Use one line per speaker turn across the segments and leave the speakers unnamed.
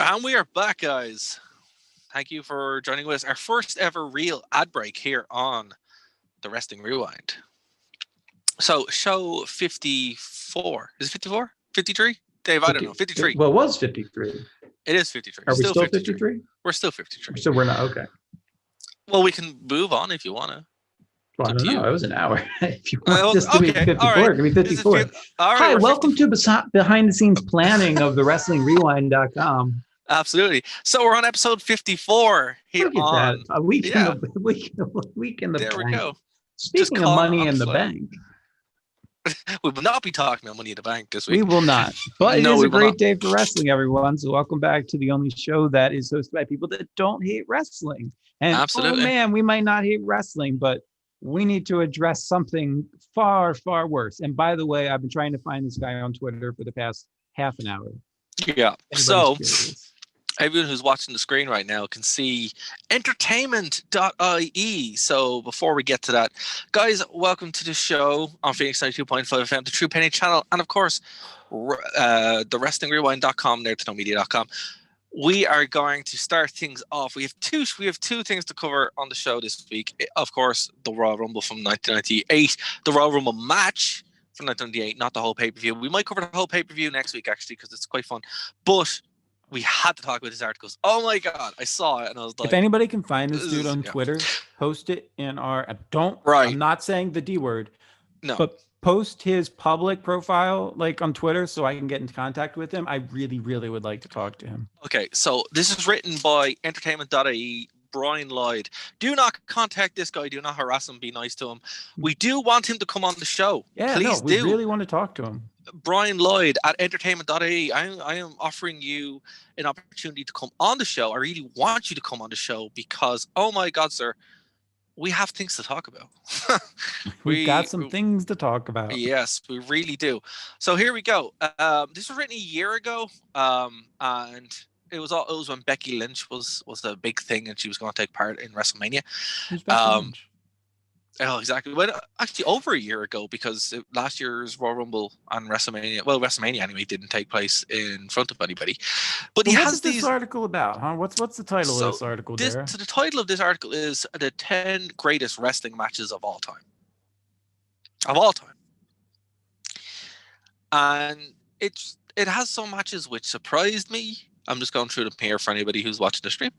And we are back, guys. Thank you for joining us. Our first ever real ad break here on the Wrestling Rewind. So, show 54. Is it 54? 53? Dave, I don't know. 53.
Well, it was 53.
It is 53.
Are we still 53?
We're still 53.
So we're not, okay.
Well, we can move on if you want to.
Well, I don't know. It was an hour. If you want this to be 54,
right.
it can be 54. Hi, welcome to behind the scenes planning of the WrestlingRewind.com.
Absolutely. So we're on episode 54 here on
a week in the
there
bank.
We go.
Speaking of money in the bank.
We will not be talking about Money in the Bank this week.
We will not. But it is a great day for wrestling, everyone. So welcome back to the only show that is hosted by people that don't hate wrestling. And
absolutely.
Oh man, we might not hate wrestling, but we need to address something far, far worse. And by the way, I've been trying to find this guy on Twitter for the past half an hour.
Yeah. So everyone who's watching the screen right now can see entertainment.ie. So before we get to that, guys, welcome to the show on Phoenix 92.5 FM, the True Penny channel, and of course, the WrestlingRewind.com, nerdtoknowmedia.com. We are going to start things off. We have two things to cover on the show this week. Of course, the Royal Rumble from 1998, the Royal Rumble match from 1998, not the whole pay-per-view. We might cover the whole pay-per-view next week, actually, because it's quite fun. But we had to talk about these articles. Oh my God, I saw it and I was like,
if anybody can find this dude on Twitter, post it in our, I'm not saying the D word,
no,
but post his public profile like on Twitter so I can get into contact with him. I really, really would like to talk to him.
Okay, so this is written by entertainment.ie, Brian Lloyd. Do not contact this guy. Do not harass him. Be nice to him. We do want him to come on the show.
Yeah,
please
we really want to talk to him.
Brian Lloyd at entertainment.ie. I am offering you an opportunity to come on the show. I really want you to come on the show because, oh my God, sir, we have things to talk about.
We've got some things to talk about.
Yes, we really do. So here we go. This was written a year ago, and it was when Becky Lynch was a big thing, and she was going to take part in WrestleMania.
Who's Becky Lynch?
Oh, exactly. Well, actually, over a year ago, because last year's Royal Rumble and WrestleMania anyway, didn't take place in front of anybody. But
what's this article about, huh? What's the title of this article?
So the title of this article is the 10 greatest wrestling matches of all time. Of all time. And it has some matches which surprised me. I'm just going through them here for anybody who's watching the stream.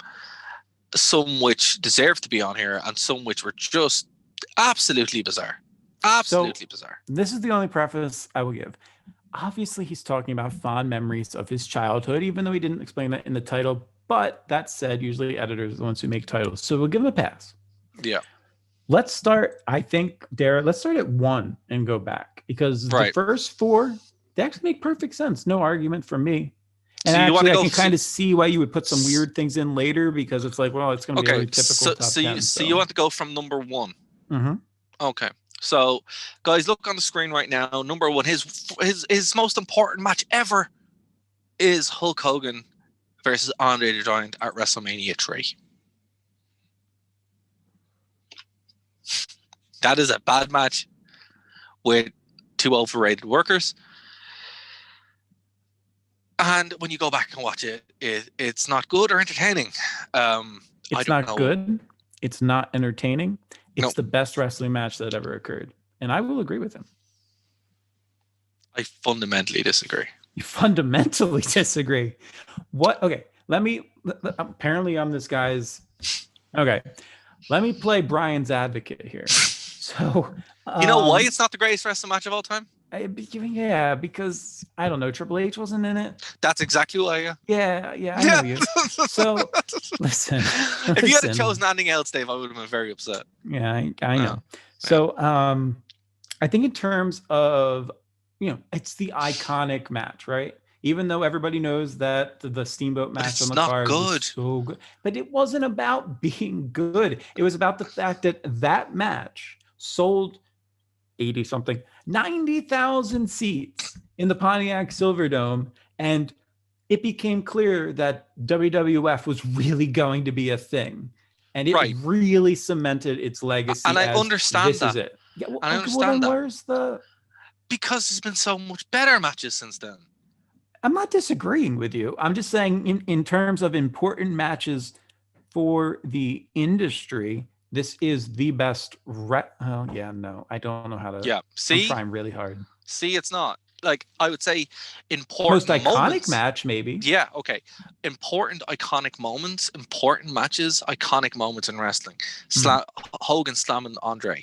Some which deserve to be on here, and some which were just absolutely bizarre. Bizarre.
This is the only preface I will give. Obviously, he's talking about fond memories of his childhood, even though he didn't explain that in the title. But that said, usually editors are the ones who make titles. So we'll give him a pass.
Yeah.
Let's start, I think, Dara, let's start at 1 and go back. Because the first 4, they actually make perfect sense. No argument from me. And so actually, I can kind of see why you would put some weird things in later, because it's like, well, it's going to be a really typical top 10.
So you want to go from number 1?
Mm-hmm.
Okay. So, guys, look on the screen right now. Number 1, his most important match ever is Hulk Hogan versus Andre the Giant at WrestleMania 3. That is a bad match with 2 overrated workers. And when you go back and watch it, it's not good or entertaining.
It's not good. It's not entertaining. It's the best wrestling match that ever occurred. And I will agree with him.
I fundamentally disagree.
You fundamentally disagree. What? Okay. Apparently I'm this guy's. Okay. Let me play Brian's advocate here. So.
You know why it's not the greatest wrestling match of all time?
Yeah, because I don't know, Triple H wasn't in it.
That's exactly why.
Yeah, I know you. So listen.
If you had chosen anything else, Dave, I would have been very upset.
Yeah, I know. So I think in terms of, it's the iconic match, right? Even though everybody knows that the Steamboat match on the card was so good, but it wasn't about being good. It was about the fact that match sold 90,000 seats in the Pontiac Silverdome, and it became clear that WWF was really going to be a thing, and it really cemented its legacy.
And I understand
this
that.
Is it. Yeah,
I understand that.
Where's the?
Because there's been so much better matches since then.
I'm not disagreeing with you. I'm just saying in terms of important matches for the industry, this is the best. Oh yeah, no, I don't know how to.
Yeah.
I'm
See,
trying really hard.
it's not like I would say
Most
important
iconic
moments.
match, maybe.
Yeah, okay. Important iconic moments, important matches, iconic moments in wrestling. Hogan slamming Andre.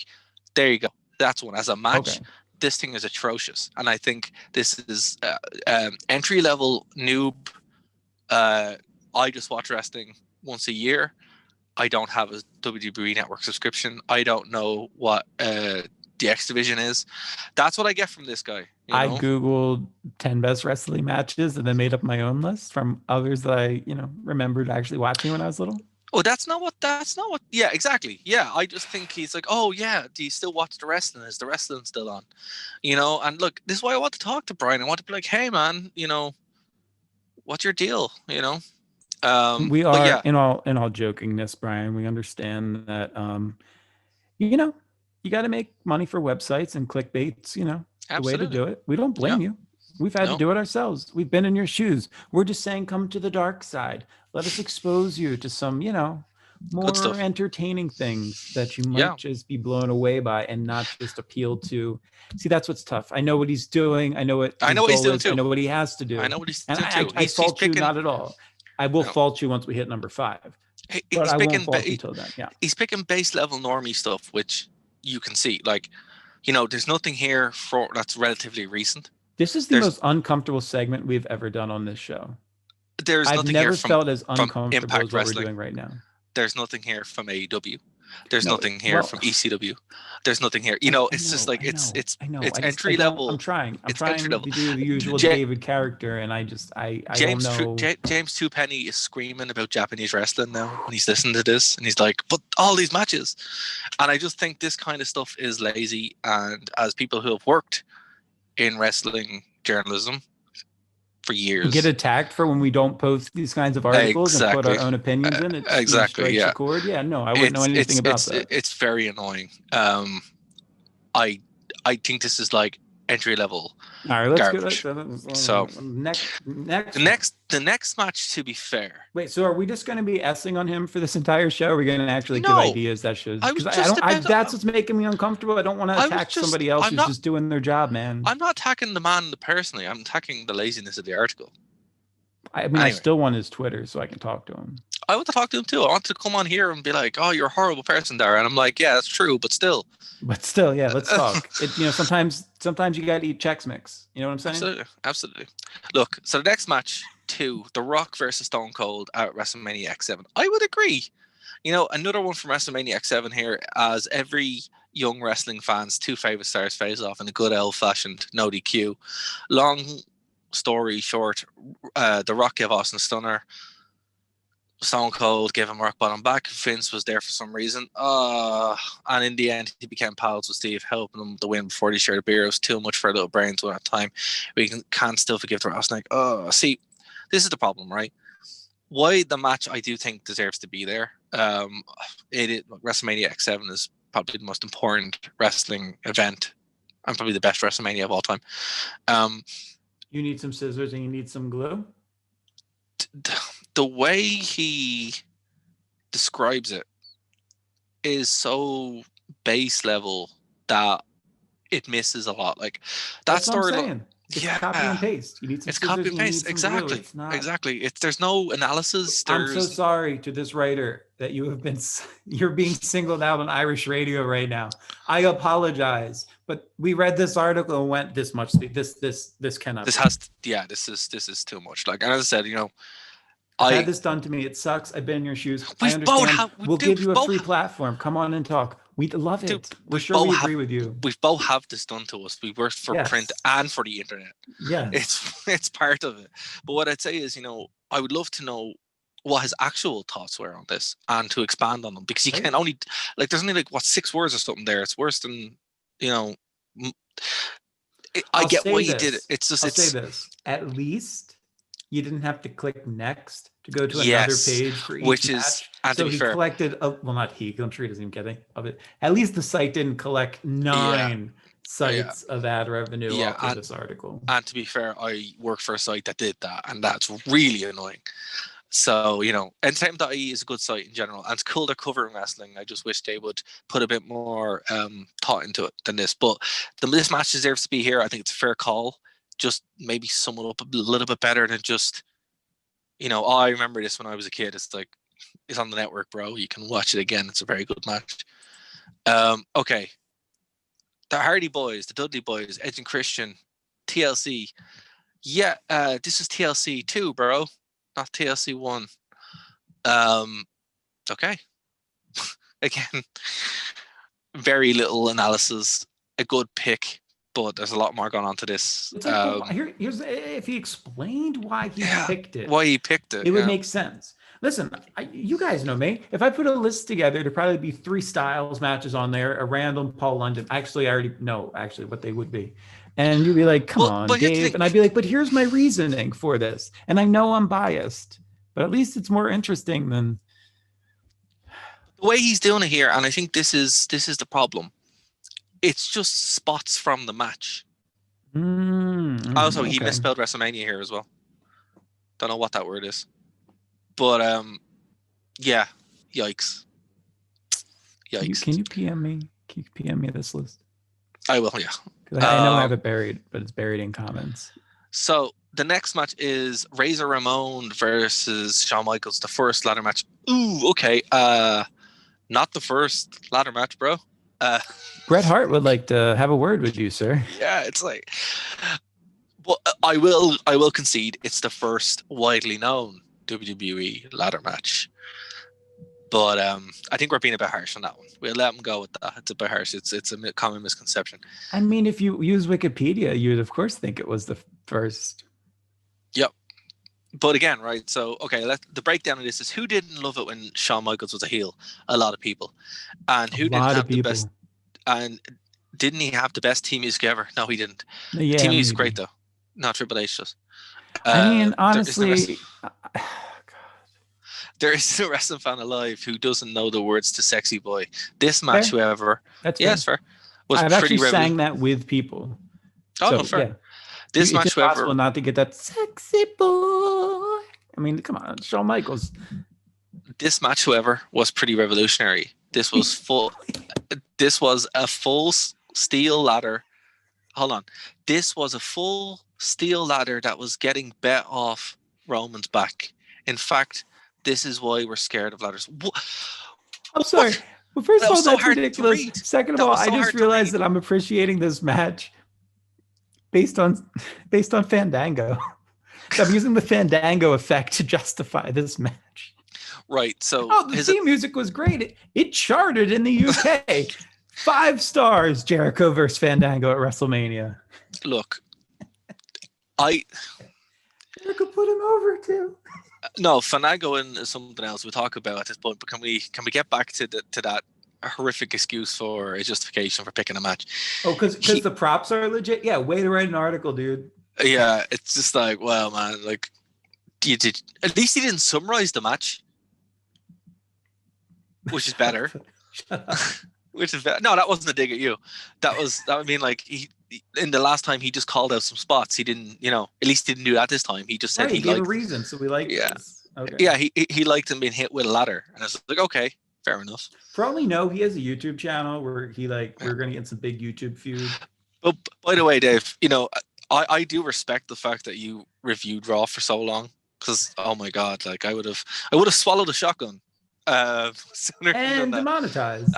There you go. That's one. As a match, this thing is atrocious. And I think this is entry level noob. I just watch wrestling once a year. I don't have a WWE Network subscription. I don't know what the X Division is. That's what I get from this guy.
I Googled 10 best wrestling matches and then made up my own list from others that I, remembered actually watching when I was little.
Oh, that's not what, yeah, exactly. Yeah. I just think he's like, oh yeah, do you still watch the wrestling? Is the wrestling still on? And look, this is why I want to talk to Brian. I want to be like, hey man, what's your deal?
We
but
are
yeah.
in all jokingness, Brian. We understand that, you got to make money for websites and clickbaits, the way to do it. We don't blame you. We've had to do it ourselves. We've been in your shoes. We're just saying, come to the dark side. Let us expose you to some, more entertaining things that you might just be blown away by and not just appeal to. See, that's what's tough. I know what he's doing. I know what he's doing too. I know what he has to do.
I know what he's
doing
too.
I fault you not at all. I will fault you once we hit number 5. But I won't fault you till then. Yeah.
He's picking base level normie stuff, which you can see. Like, there's nothing here that's relatively recent.
This is the most uncomfortable segment we've ever done on this show.
I've
never felt as uncomfortable as what we're doing right now.
There's nothing here from AEW. There's nothing here from ECW. There's nothing here. It's just like it's entry level.
I'm trying to do the usual David character, and I don't know.
James Twopenny is screaming about Japanese wrestling now when he's listening to this, and he's like, "But all these matches," and I just think this kind of stuff is lazy. And as people who have worked in wrestling journalism for years,
we get attacked for when we don't post these kinds of articles and put our own opinions in it.
Exactly. Yeah.
Yeah. No, I wouldn't know anything about that.
It's very annoying. I think this is like entry level.
All right, let's
garbage.
So
the next match, to be fair.
Wait, so are we just going to be essing on him for this entire show? Are we going to actually give ideas that should? That's what's making me uncomfortable. I don't want to attack somebody else who's just doing their job, man.
I'm not attacking the man personally. I'm attacking the laziness of the article.
I mean, anyway. I still want his Twitter so I can talk to him.
I want to talk to him too. I want to come on here and be like, "Oh, you're a horrible person, Dara," and I'm like, "Yeah, that's true, but still."
Yeah, let's talk. Sometimes you got to eat Chex Mix. You know what I'm saying?
Absolutely. Look, so the next match, The Rock versus Stone Cold at WrestleMania X7. I would agree. Another one from WrestleMania X7 here, as every young wrestling fan's 2 favorite stars face off in a good old-fashioned no DQ. Long story short, The Rock gave Austin Stunner. Stone Cold gave him rock bottom back. Vince was there for some reason. And in the end, he became pals with Steve, helping him to win before they shared a beer. It was too much for little brains at that time. We can't still forgive the rattlesnake. See, this is the problem, right? Why the match I do think deserves to be there. WrestleMania X7 is probably the most important wrestling event and probably the best WrestleMania of all time.
You need some scissors and you need some glue?
The way he describes it is so base level that it misses a lot. Like
that's story. What I'm saying. It's copy and paste. You need some scissors.
Copy and paste. Exactly. It's not... Exactly. There's no analysis.
I'm so sorry to this writer that you're being singled out on Irish radio right now. I apologize, but we read this article and went this much. This cannot.
This is too much. Like, and as I said,
I've had this done to me. It sucks. I've been in your shoes. I understand. We'll give you a free platform. Come on and talk. We love it. We're sure we agree with you.
We've both have this done to us. We worked for print and for the internet.
Yeah,
it's part of it. But what I'd say is, I would love to know what his actual thoughts were on this and to expand on them, because you can only there's only 6 words or something there. It's worse than I get why you did it. It's just
I'll say this. At least you didn't have to click next to go to another page for each
which
match.
Is,
so he collected, not he, I'm sure he doesn't even get any of it. At least the site didn't collect 9 sites of ad revenue off of
and,
this article.
And to be fair, I work for a site that did that, and that's really annoying. So, entertainment.ie is a good site in general, and it's cool they're covering wrestling. I just wish they would put a bit more thought into it than this. But this match deserves to be here. I think it's a fair call. Just maybe sum it up a little bit better than just, I remember this when I was a kid. It's like, it's on the network, bro. You can watch it again. It's a very good match. Okay. The Hardy Boys, the Dudley Boys, Edge and Christian, TLC. Yeah, this is TLC 2, bro, not TLC 1. Okay. Again, very little analysis. A good pick, but there's a lot more going on to this.
It's like, here's if he explained why he picked it.
Why he picked it.
It would make sense. Listen, you guys know me. If I put a list together, there'd probably be 3 Styles matches on there, a random Paul London. Actually, I already know what they would be. And you'd be like, come on, Dave. And I'd be like, but here's my reasoning for this. And I know I'm biased, but at least it's more interesting than
the way he's doing it here. And I think this is the problem. It's just spots from the match. Also, he misspelled WrestleMania here as well. Don't know what that word is. But yeah, yikes.
Can you PM me? Can you PM me this list?
I will, yeah.
Because I know I have it buried, but it's buried in comments.
So the next match is Razor Ramon versus Shawn Michaels, the first ladder match. Ooh, okay. Not the first ladder match, bro.
Bret Hart would like to have a word with you, sir.
Yeah, it's like, well, I will concede it's the first widely known WWE ladder match. But I think we're being a bit harsh on that one. We'll let them go with that. It's a bit harsh. It's a common misconception.
I mean, if you use Wikipedia, you'd of course think it was the first.
Yep. But again, right? So, okay, the breakdown of this is who didn't love it when Shawn Michaels was a heel? A lot of people. And who didn't have the best? And didn't he have the best team music ever? No, he didn't.
Yeah,
team music's great though. Not Triple H does.
I mean, honestly,
there is a wrestling fan alive who doesn't know the words to "Sexy Boy." This match, however,
that's
fair. Was
I've
pretty
actually sang that with people.
Oh, so, no, fair. Yeah. This match,
it's impossible not to get that sexy boy. I mean, come on, Shawn Michaels.
This match, however, was pretty revolutionary. This was full. This was a full steel ladder. Hold on. This was a full steel ladder that was getting bet off Roman's back. In fact, this is why we're scared of ladders.
I'm sorry. Well, first of all, that's ridiculous. Second of all, I just realized that I'm appreciating this match based on Fandango. So I'm using the Fandango effect to justify this match.
Right. So
the theme music was great. It charted in the UK. 5 stars, Jericho versus Fandango at WrestleMania.
Look,
Jericho put him over too.
No, Fandango is something else we'll talk about at this point. But can we get back to that horrific excuse for a justification for picking a match?
Oh, because the props are legit. Yeah, way to write an article, dude.
Yeah, it's just like, well, man, like at least he didn't summarize the match, which is better.
Shut up.
Which is better. No, that wasn't a dig at you. That would mean like he in the last time he just called out some spots. He didn't, at least he didn't do that this time. He just said he
gave a reason, so we like.
Yeah,
this. Okay.
Yeah, he liked him being hit with a ladder, and I was like, okay, fair enough.
For all we know, he has a YouTube channel where we're gonna get some big YouTube feud.
But by the way, Dave, I do respect the fact that you reviewed Raw for so long, because oh my god, like I would have swallowed a shotgun.
And demonetized.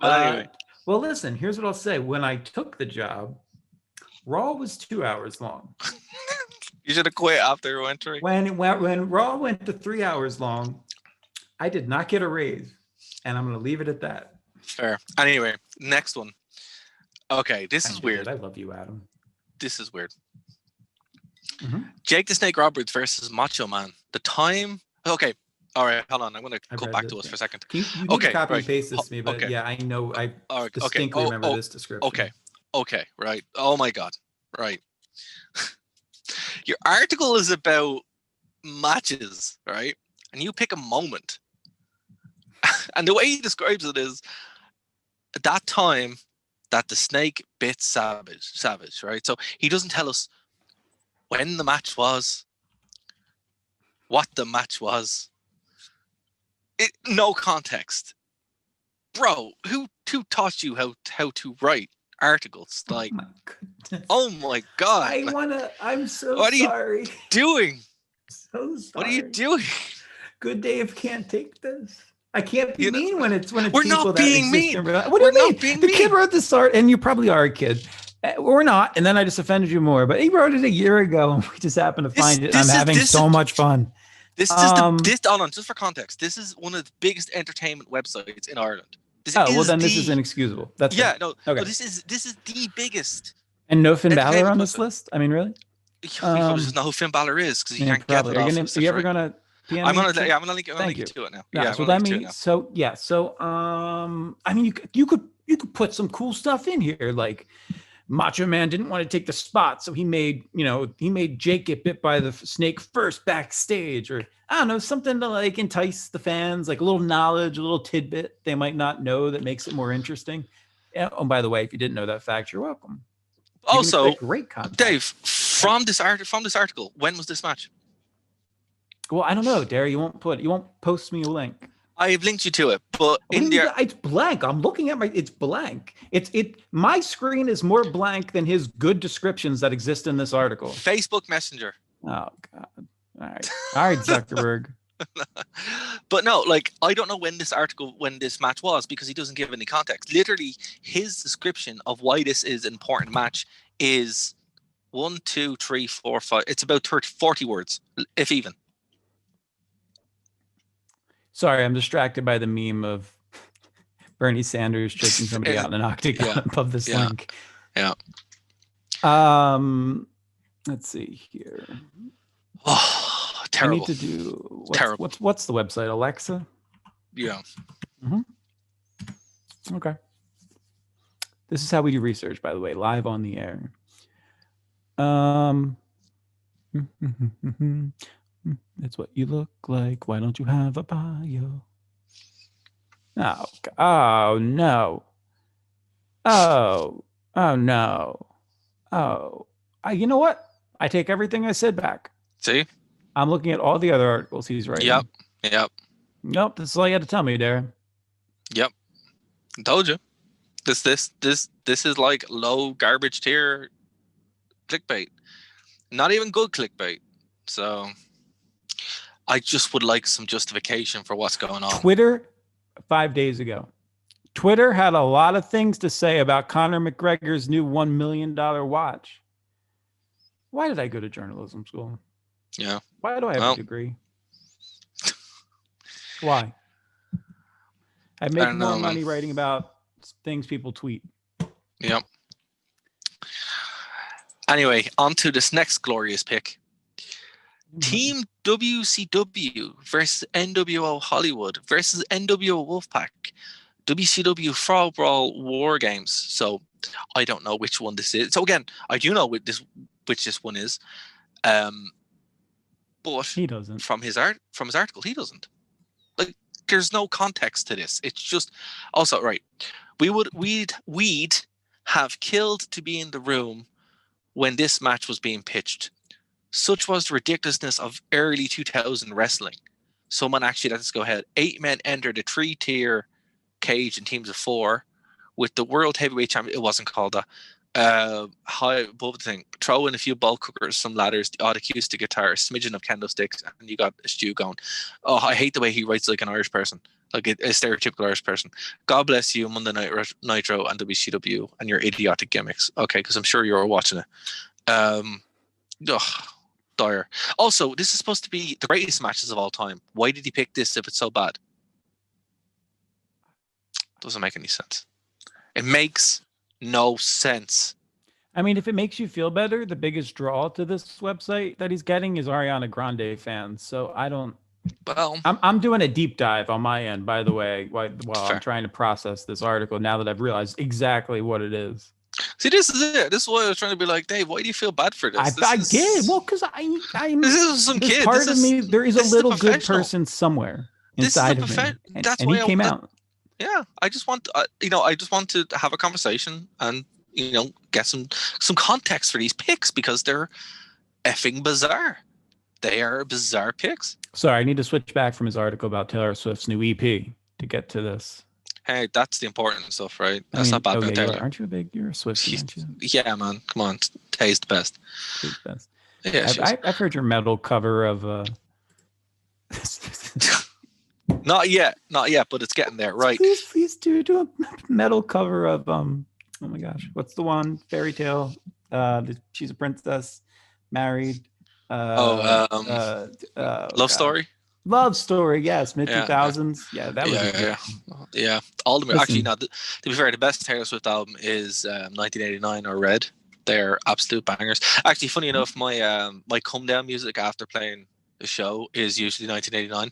But anyway.
Well, listen, here's what I'll say. When I took the job, Raw was 2 hours long.
You should have quit after entering.
When Raw went to 3 hours long, I did not get a raise. And I'm going to leave it at that.
Fair. Anyway, next one. Okay, this is weird.
I love you, Adam.
This is weird.
Mm-hmm.
Jake the Snake Roberts versus Macho Man. The time... Okay, all right, hold on. I'm going to go back to us for a second.
You need to copy and paste this to me, but yeah, I know. I distinctly remember this description.
Okay, right. Oh my God, right. Your article is about matches, right? And you pick a moment. And the way he describes it is, that time that the snake bit Savage, right? So he doesn't tell us when the match was, what the match was. No context. Bro, who taught you how to write articles? Like, oh my god.
I'm so
what
sorry.
Are you doing?
So sorry.
What are you doing?
Good Dave can't take this. I can't be mean when it's
we're
people
not
that
being
exist
mean.
in real life. What do you mean? The kid wrote this art, and you probably are a kid. We're not, and then I just offended you more. But he wrote it a year ago, and we just happened to find it. I'm having so much fun.
This is hold on, just for context. This is one of the biggest entertainment websites in Ireland.
This is inexcusable. That's
okay. No, this is the biggest.
And no Finn Balor on this list? I mean, really?
You just know who Finn Balor is because you can't get it off.
Are you ever gonna?
I'm gonna link you to it now.
Yeah, so let me. So yeah, so I mean, you could put some cool stuff in here, like Macho Man didn't want to take the spot, so he made Jake get bit by the snake first backstage, or I don't know, something to like entice the fans, like a little knowledge, a little tidbit they might not know that makes it more interesting. Yeah. Oh, by the way, if you didn't know that fact, you're welcome.
Also,
great content.
Dave, from this article, when was this match?
Well, I don't know, Derry. You won't post me a link.
I've linked you to it, but
it's blank. I'm looking at it's blank. My screen is more blank than his good descriptions that exist in this article.
Facebook Messenger.
Oh God. All right, Zuckerberg.
But no, like I don't know when this match was because he doesn't give any context. Literally, his description of why this is an important match is 1, 2, 3, 4, 5. It's about 40 words, if even.
Sorry, I'm distracted by the meme of Bernie Sanders choking somebody out in an octagon above this link.
Yeah.
Let's see here.
Oh, terrible.
I need to do what's the website? Alexa?
Yeah.
Mm-hmm. Okay. This is how we do research, by the way, live on the air. That's what you look like. Why don't you have a bio? Oh no. Oh no. You know what? I take everything I said back.
See?
I'm looking at all the other articles he's writing.
Yep.
Nope, this is all you had to tell me, Darren.
Yep. I told you. This is like low garbage tier clickbait. Not even good clickbait. So I just would like some justification for what's going on.
Twitter, 5 days ago. Twitter had a lot of things to say about Conor McGregor's new $1 million watch. Why did I go to journalism school?
Yeah.
Why do I have a degree? Why? I make more money writing about things people tweet.
Yep. Anyway, on to this next glorious pick. Team WCW versus NWO Hollywood versus NWO Wolfpack. WCW Frog Brawl War Games. So I don't know which one this is. So again, I do know which this one is. But
he doesn't.
From his article, he doesn't. Like, there's no context to this. It's just also right. We'd have killed to be in the room when this match was being pitched. Such was the ridiculousness of early 2000 wrestling. Someone actually, let's go ahead. 8 men entered a 3-tier cage in teams of 4 with the world heavyweight champion. It wasn't called that. High above the thing. Throw in a few ball cookers, some ladders, the odd acoustic guitar, a smidgen of candlesticks, and you got a stew going. Oh, I hate the way he writes like an Irish person, like a stereotypical Irish person. God bless you, Monday Night Nitro and WCW and your idiotic gimmicks. Okay, because I'm sure you were watching it. Dire. Also, this is supposed to be the greatest matches of all time. Why did he pick this if it's so bad? Doesn't make any sense. It makes no sense.
I mean, if it makes you feel better, the biggest draw to this website that he's getting is Ariana Grande fans. So I don't.
Well,
I'm doing a deep dive on my end, by the way, while I'm trying to process this article. Now that I've realized exactly what it is.
See, this is it. This is why I was trying to be like, Dave, why do you feel bad for this?
I get well, because I'm.
This is some kid.
Part of me, there is a little good person somewhere inside of me,
that's
and
why
he came out.
Yeah, I just want, I just want to have a conversation and get some context for these picks because they're effing bizarre. They are bizarre picks.
Sorry, I need to switch back from his article about Taylor Swift's new EP to get to this.
Hey, that's the important stuff, right? That's not bad about Taylor.
Aren't you you're a Swiftie, aren't you?
Yeah, man. Come on, Tay's the best.
Tay's the best.
Yeah,
I've heard your metal cover of.
Not yet, but it's getting there, right?
Please do a metal cover of oh my gosh, what's the one fairy tale? She's a princess, married.
Love Story.
Love Story, yes, mid 2000s. Yeah, that was
yeah. All the actually, no. To be fair, the best Taylor Swift album is 1989 or Red. They're absolute bangers. Actually, funny enough, my my come down music after playing the show is usually 1989.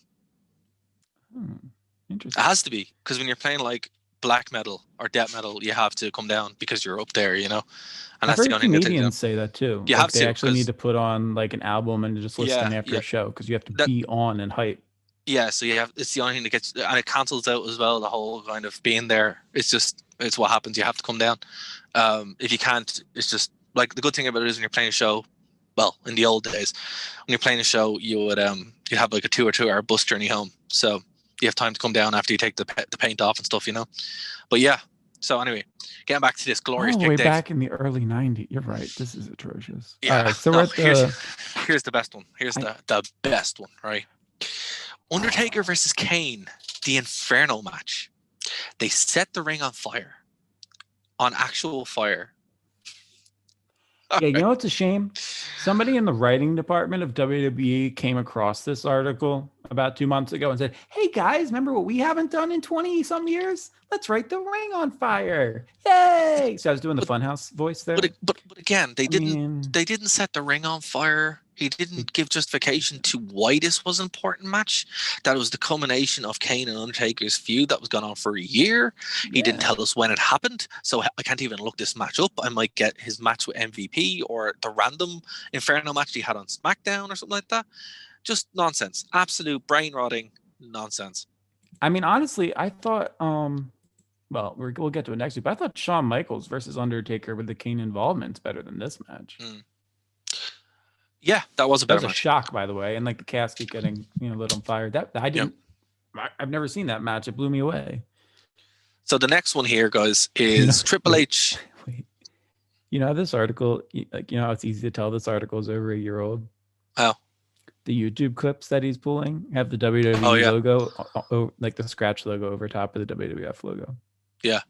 Interesting.
It has to be, because when you're playing like black metal or death metal, you have to come down because you're up there, And
that's the only thing comedians say that too.
You have
they actually need to put on like an album and just listen after a show because you have to be on and hype.
Yeah, so it's the only thing that gets, and it cancels out as well the whole kind of being there. It's what happens. You have to come down. If you can't, it's just like the good thing about it is when you're playing a show. Well, in the old days, when you're playing a show, you would you have like a 2 or 2 hour bus journey home, so you have time to come down after you take the paint off and stuff, But yeah. So anyway, getting back to this glorious pick,
way back in the early 90s. You're right. This is atrocious.
Yeah.
All right, so
here's the best one. Here's the best one, right? Undertaker versus Kane, the Inferno match. They set the ring on fire. On actual fire.
Yeah, you know what's a shame? Somebody in the writing department of WWE came across this article about 2 months ago and said, "Hey guys, remember what we haven't done in 20-some years? Let's write the ring on fire. Yay!" So I was doing the Funhouse voice there.
But again, they didn't set the ring on fire. He didn't give justification to why this was an important match. That was the culmination of Kane and Undertaker's feud that was going on for a year. He didn't tell us when it happened, so I can't even look this match up. I might get his match with MVP or the random Inferno match he had on SmackDown or something like that. Just nonsense. Absolute brain rotting nonsense.
I mean, honestly, I thought, well, we'll get to it next week, but I thought Shawn Michaels versus Undertaker with the Kane involvement's better than this match.
Yeah, that was a better
match. A shock, by the way, and like the casket getting lit on fire. That I didn't. Yep. I've never seen that match. It blew me away.
So the next one here, guys, is Triple H.
Wait. This article, it's easy to tell this article is over a year old.
How?
The YouTube clips that he's pulling have the WWE logo, like the scratch logo over top of the WWF logo.
Yeah.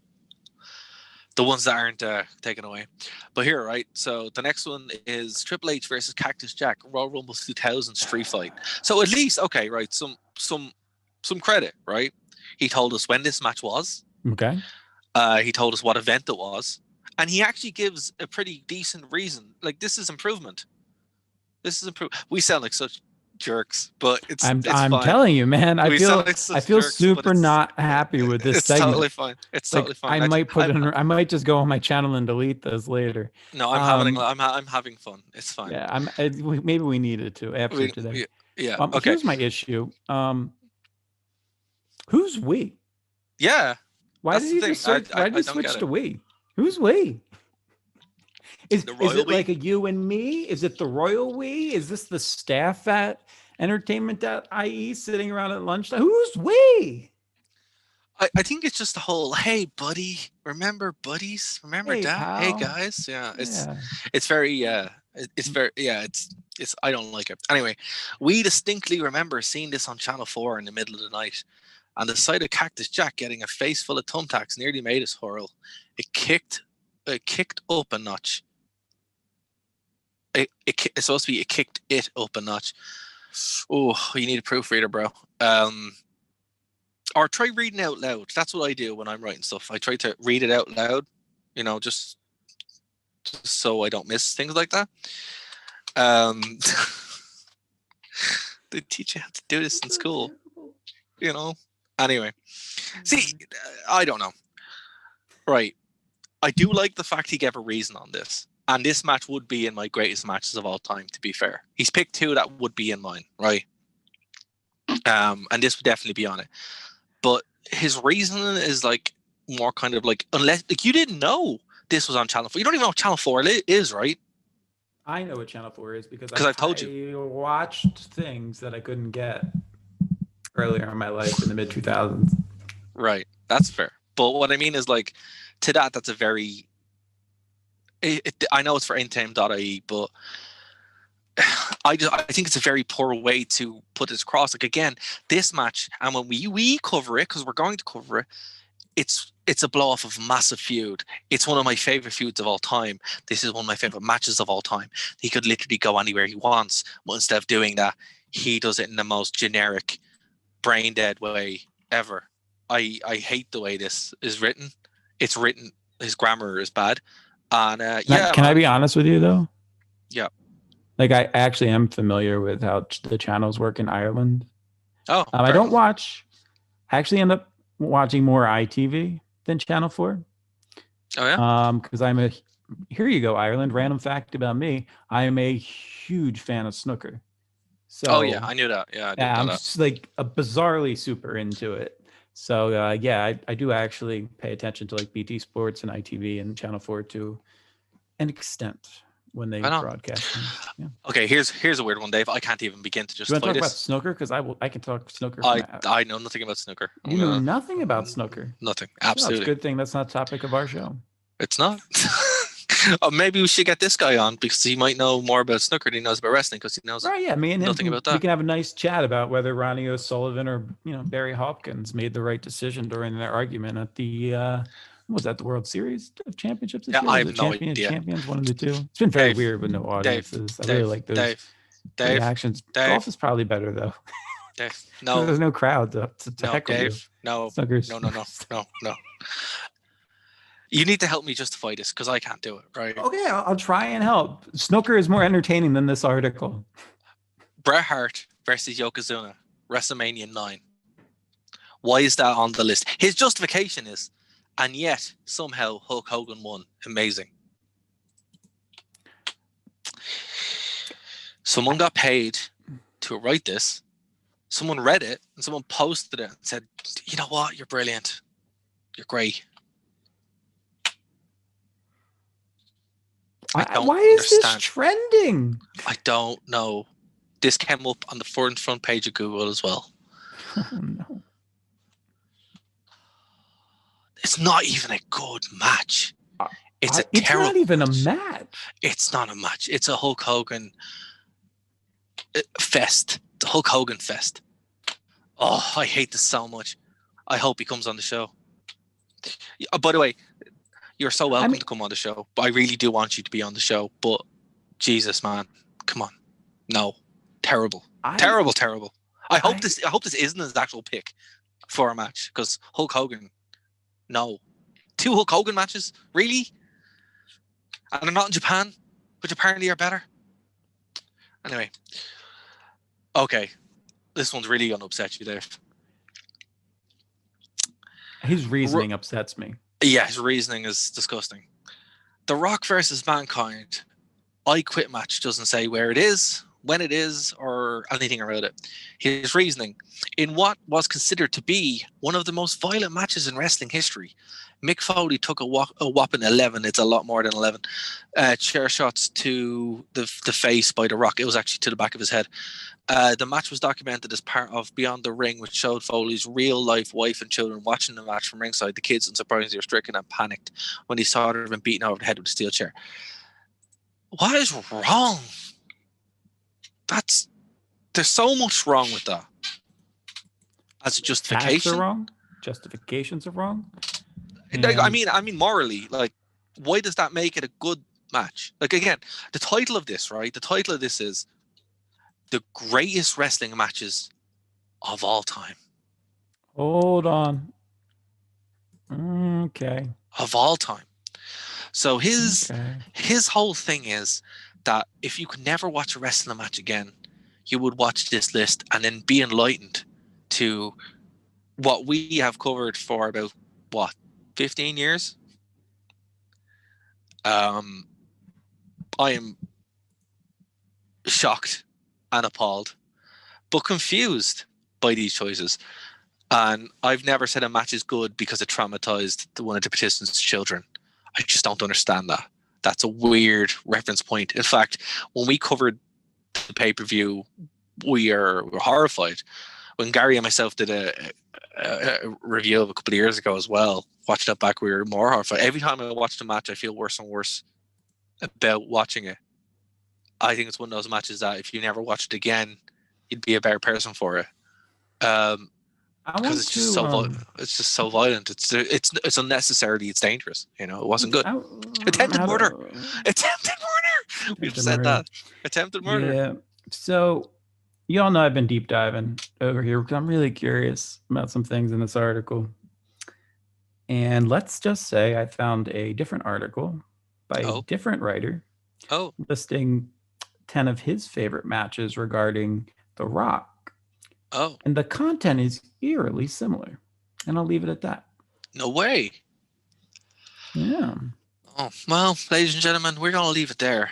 The ones that aren't taken away. But here, right? So the next one is Triple H versus Cactus Jack, Royal Rumble 2000 street fight. So at least, okay, right, some credit, right? He told us when this match was.
Okay.
He told us what event it was. And he actually gives a pretty decent reason. Like, this is improvement. We sound like such jerks, but I'm
fine. Telling you, man. I feel super not happy with this segment.
Totally fine. It's totally fine.
I might just go on my channel and delete this later.
No, I'm having fun. It's fine.
Yeah, maybe we needed to after today.
Yeah. Okay.
Here's my issue. Who's we?
Yeah.
Why did you switch to we? Who's we? Is it like a you and me? Is it the royal we? Is this the staff at entertainment.ie sitting around at lunchtime? Who's we?
I think it's just the whole, hey buddy, remember buddies? Remember that? Pal. Hey guys. Yeah. It's very it's I don't like it. Anyway, we distinctly remember seeing this on Channel 4 in the middle of the night. And the sight of Cactus Jack getting a face full of thumbtacks nearly made us whirl. It kicked up a notch. It's supposed to be it kicked it up a notch. Oh, you need a proofreader, bro. Or try reading out loud. That's what I do when I'm writing stuff. I try to read it out loud, just so I don't miss things like that. They teach you how to do this in school, Anyway, see, I don't know. Right. I do like the fact he gave a reason on this. And this match would be in my greatest matches of all time, to be fair. He's picked 2 that would be in mine, right? And this would definitely be on it. But his reasoning is like more kind of like, unless like you didn't know this was on Channel 4. You don't even know what Channel 4 is, right?
I know what Channel 4 is because
I've told you.
I watched things that I couldn't get earlier in my life in the mid 2000s.
Right, that's fair. But what I mean is like, to that's a very. I know it's for entertainment.ie, but I think it's a very poor way to put this across. Like again, this match, and when we cover it, because we're going to cover it, it's a blow off of a massive feud. It's one of my favorite feuds of all time. This is one of my favorite matches of all time. He could literally go anywhere he wants, but instead of doing that, he does it in the most generic, brain dead way ever. I hate the way this is written. It's written. His grammar is bad. And
Can I be honest with you though?
Yeah.
Like I actually am familiar with how the channels work in Ireland.
Oh,
I don't watch. I actually end up watching more ITV than Channel 4.
Oh yeah.
Because here you go, Ireland. Random fact about me: I am a huge fan of snooker. So.
Oh yeah, I knew that. Yeah,
I'm just like bizarrely super into it. So I do actually pay attention to like BT Sports and ITV and Channel 4 to an extent when they broadcast things. Yeah.
Okay, here's a weird one, Dave. I can't even begin to justify this.
You want to talk about snooker? Because I can talk snooker.
I know nothing about snooker.
You know nothing about snooker.
Nothing. Absolutely.
It's a good thing that's not the topic of our show.
It's not. Maybe we should get this guy on because he might know more about snooker than he knows about wrestling because he knows nothing about that.
We can have a nice chat about whether Ronnie O'Sullivan or Barry Hopkins made the right decision during their argument at the was that the World Series of Championships?
Yeah, I have no idea.
Champions, one of the two. It's been very weird with no audiences. I really like those reactions. Golf is probably better though.
Dave, no,
there's no crowd to heckle
Dave,
you.
No, no. You need to help me justify this because I can't do it, right?
Okay, I'll try and help. Snooker is more entertaining than this article.
Bret Hart versus Yokozuna, WrestleMania 9. Why is that on the list? His justification is, and yet somehow Hulk Hogan won. Amazing. Someone got paid to write this. Someone read it and someone posted it and said, you know what? You're brilliant. You're great.
Why is this trending?
I don't know. This came up on the front page of Google as well.
Oh, no.
It's not even a good match. It's terrible.
It's not even a match.
It's not a match. It's a Hulk Hogan fest. It's a Hulk Hogan fest. Oh, I hate this so much. I hope he comes on the show. By the way, you're so welcome to come on the show. But I really do want you to be on the show. But Jesus, man, come on. No. Terrible. Terrible. I hope this isn't his actual pick for a match. Because Hulk Hogan. No. 2 Hulk Hogan matches? Really? And they're not in Japan, which apparently are better. Anyway. Okay. This one's really going to upset you, Dave.
His reasoning upsets me.
Yeah, his reasoning is disgusting. The Rock versus Mankind I Quit match doesn't say where it is, when it is, or anything about it. His reasoning: in what was considered to be one of the most violent matches in wrestling history, Mick Foley took a whopping 11, it's a lot more than 11, chair shots to the face by The Rock. It was actually to the back of his head. The match was documented as part of Beyond the Ring, which showed Foley's real-life wife and children watching the match from ringside. The kids, unsurprisingly, were stricken and panicked when they saw her been beaten over the head with a steel chair. What is wrong? There's so much wrong with that. As a justification.
Facts are wrong. Justifications are wrong.
I mean, morally, like, why does that make it a good match? Like, again, the title of this, right? The title of this is the greatest wrestling matches of all time.
Hold on. Okay.
Of all time. So his whole thing is that if you could never watch a wrestling match again, you would watch this list and then be enlightened to what we have covered for about 15 years. I am shocked and appalled, but confused by these choices. And I've never said a match is good because it traumatized one of the participants' children. I just don't understand that. That's a weird reference point. In fact, when we covered the pay-per-view, we're horrified. When Gary and myself did a review of a couple of years ago as well, watched that back, we were more horrified. Every time I watch the match, I feel worse and worse about watching it. I think it's one of those matches that if you never watched it again, you'd be a better person for it. Because it's just it's just so violent. It's unnecessarily. It's dangerous. You know, it wasn't good. Attempted murder. Attempted murder. We've said that. Attempted murder.
Yeah. So, you all know I've been deep diving over here because I'm really curious about some things in this article. And let's just say I found a different article by a different writer. Listing 10 of his favorite matches regarding The Rock. And the content is eerily similar. And I'll leave it at that.
No way.
Yeah.
Oh, well, ladies and gentlemen, we're going to leave it there.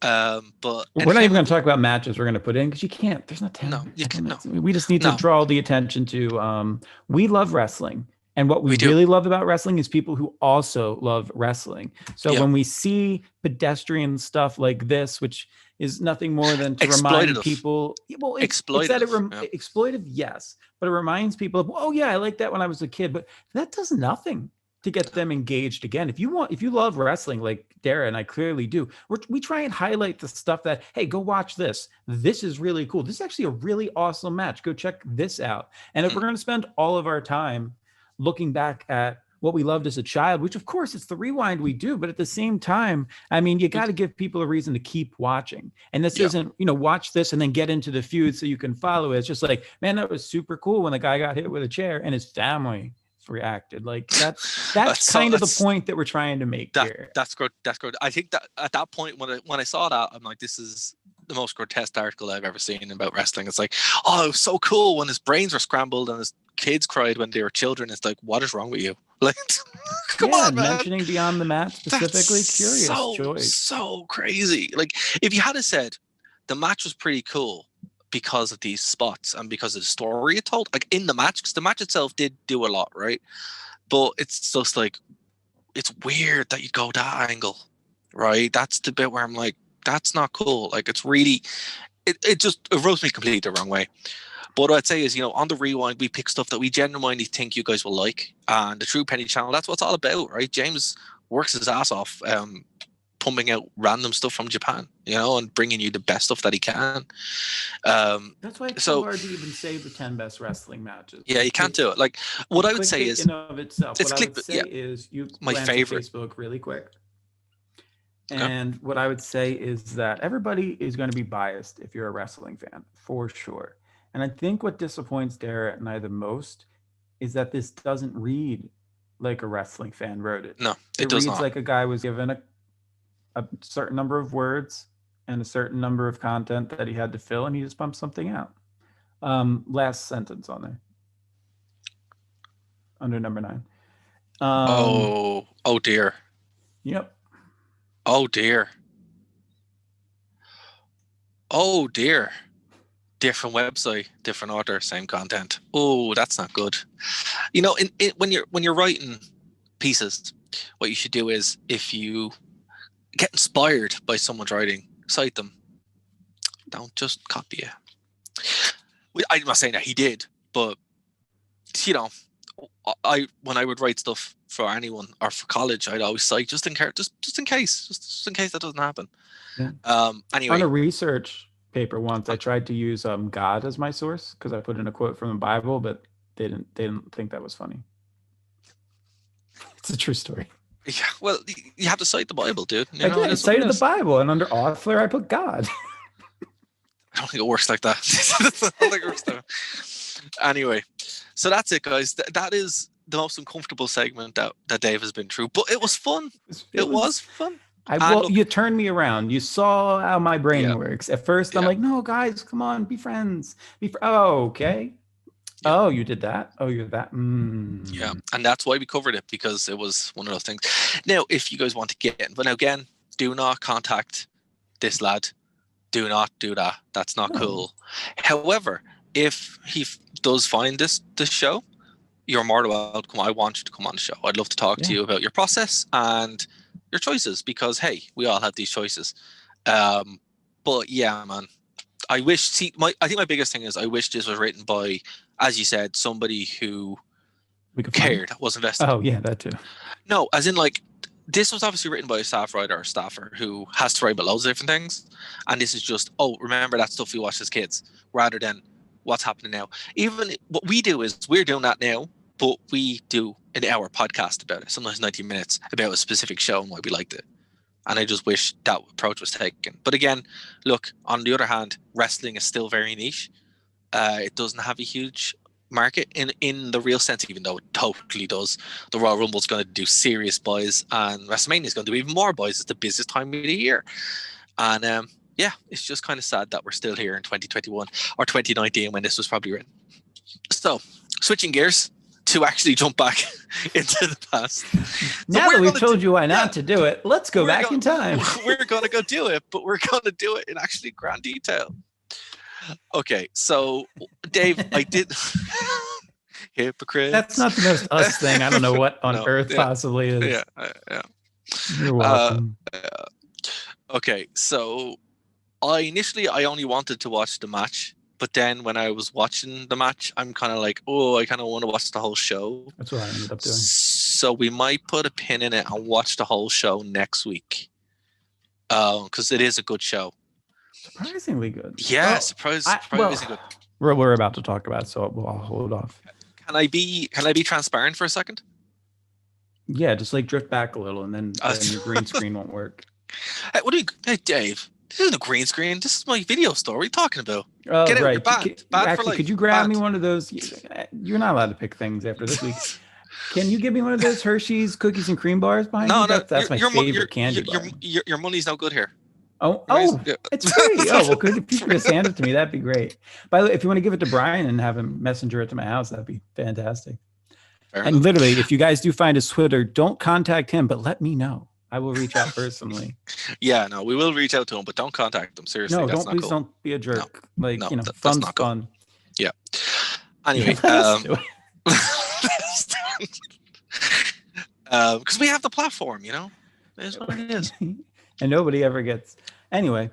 But
we're not even going to talk about matches we're going to put in because you can't. There's not 10.
No, you can. No.
We just need to draw the attention to we love wrestling. And what we really love about wrestling is people who also love wrestling. So when we see pedestrian stuff like this, which is nothing more than to remind people, well, exploitive, yes, but it reminds people of, oh yeah, I liked that when I was a kid, but that does nothing to get them engaged again. If you love wrestling like Dara and I clearly do, we try and highlight the stuff that, hey, go watch this. This is really cool. This is actually a really awesome match. Go check this out. And if we're going to spend all of our time looking back at what we loved as a child, which of course it's the rewind we do, but at the same time, I mean, you got to give people a reason to keep watching. And this isn't, watch this and then get into the feud so you can follow it. It's just like, man, that was super cool when the guy got hit with a chair and his family reacted. Like that's kind of the point that we're trying to make here.
That's good. I think that at that point when I saw that, I'm like, this is the most grotesque article I've ever seen about wrestling. It's like, oh, it was so cool when his brains were scrambled and his kids cried when they were children. It's like, what is wrong with you? Like, come on, man.
Mentioning Beyond the Mat specifically, curious choice.
So crazy. Like, if you had said the match was pretty cool because of these spots and because of the story it told, like in the match, because the match itself did do a lot, right? But it's just like, it's weird that you'd go that angle, right? That's the bit where I'm like, that's not cool. Like, it's really, it rubs me completely the wrong way. But what I'd say is, on the rewind, we pick stuff that we genuinely think you guys will like. And the True Penny channel, that's what it's all about, right? James works his ass off, pumping out random stuff from Japan, and bringing you the best stuff that he can.
That's why it's so hard to even say the 10 best wrestling matches.
Yeah, you can't do it. Like, what I would say is,
in of itself, what I would say is you
my favorite
Facebook really quick. And what I would say is that everybody is going to be biased if you're a wrestling fan, for sure. And I think what disappoints Dara and I the most is that this doesn't read like a wrestling fan wrote it.
No, it does not.
Reads like a guy was given a certain number of words and a certain number of content that he had to fill, and he just pumped something out. Last sentence on there. Under number 9.
Oh dear.
Yep.
Oh dear. Oh dear. Different website, different author, same content. Oh, that's not good. When you're writing pieces, what you should do is, if you get inspired by someone's writing, cite them. Don't just copy it. I'm not saying that he did, but when I would write stuff for anyone or for college, I'd always cite just in case that doesn't happen.
Yeah.
Anyway,
on a research paper once, I tried to use God as my source because I put in a quote from the Bible, but they didn't think that was funny. It's a true story.
Yeah, well, you have to cite the Bible, dude.
I cited the Bible, and under author I put God.
I don't think it works like that. I don't think it works like that. Anyway, so that's it, guys. That is the most uncomfortable segment that Dave has been through, but it was fun. It was fun.
You turned me around. You saw how my brain works. At first, I'm like, no, guys, come on, be friends. Oh, okay. Yeah. Oh, you did that? Oh, you're that?
Yeah, and that's why we covered it, because it was one of those things. Now, if you guys want to get in, but now again, do not contact this lad. Do not do that. That's not cool. However, if he does find this show, you're more than welcome. I want you to come on the show. I'd love to talk to you about your process and your choices, because hey, we all have these choices. But yeah, man, I wish. I think my biggest thing is I wish this was written by, as you said, somebody who cared, was invested.
Oh yeah, that too.
No, as in like, this was obviously written by a staff writer or staffer who has to write about loads of different things, and this is just, oh, remember that stuff we watched as kids, rather than what's happening now. Even what we do is we're doing that now, but we do an hour podcast about it, sometimes 90 minutes, about a specific show and why we liked it. And I just wish that approach was taken. But again, look, on the other hand, wrestling is still very niche. It doesn't have a huge market in the real sense, even though it totally does. The Royal Rumble is going to do serious buys, and WrestleMania is going to do even more buys. It's the busiest time of the year. And yeah, it's just kind of sad that we're still here in 2021 or 2019 when this was probably written. So, switching gears to actually jump back into the past.
Now that we've told you why not to do it, let's go back in time.
We're going to go do it, but we're going to do it in actually grand detail. Okay, so Dave, I did... Hypocrites.
That's not the most us thing. I don't know what on earth possibly is.
Yeah.
You're welcome.
Okay, so I only wanted to watch the match, but then when I was watching the match, I'm kind of like, oh, I kind of want to watch the whole show.
That's what I ended up doing.
So we might put a pin in it and watch the whole show next week, because it is a good show.
Surprisingly good.
Yeah, surprisingly good.
We're about to talk about it, so I'll hold off.
Can I be transparent for a second?
Yeah, just like drift back a little, and then your green screen won't work.
Hey, Dave, this isn't a green screen. This is my video store. What are you talking about?
Oh,
Get out,
right.
you're banned. Banned for life.
Could you grab me one of those? You're not allowed to pick things after this week. Can you give me one of those Hershey's cookies and cream bars behind you? That's my favorite candy bar.
Your money's no good here.
Oh, it's free. Oh, well, if you could just hand it to me, that'd be great. By the way, if you want to give it to Brian and have him messenger it to my house, that'd be fantastic. And literally, if you guys do find his Twitter, don't contact him, but let me know. I will reach out personally.
Yeah, no, we will reach out to him, but don't contact him. Seriously,
no,
that's
please don't be a jerk. Fun's fun.
Yeah. Anyway, because we have the platform, it is what it is.
And nobody ever gets. Anyway,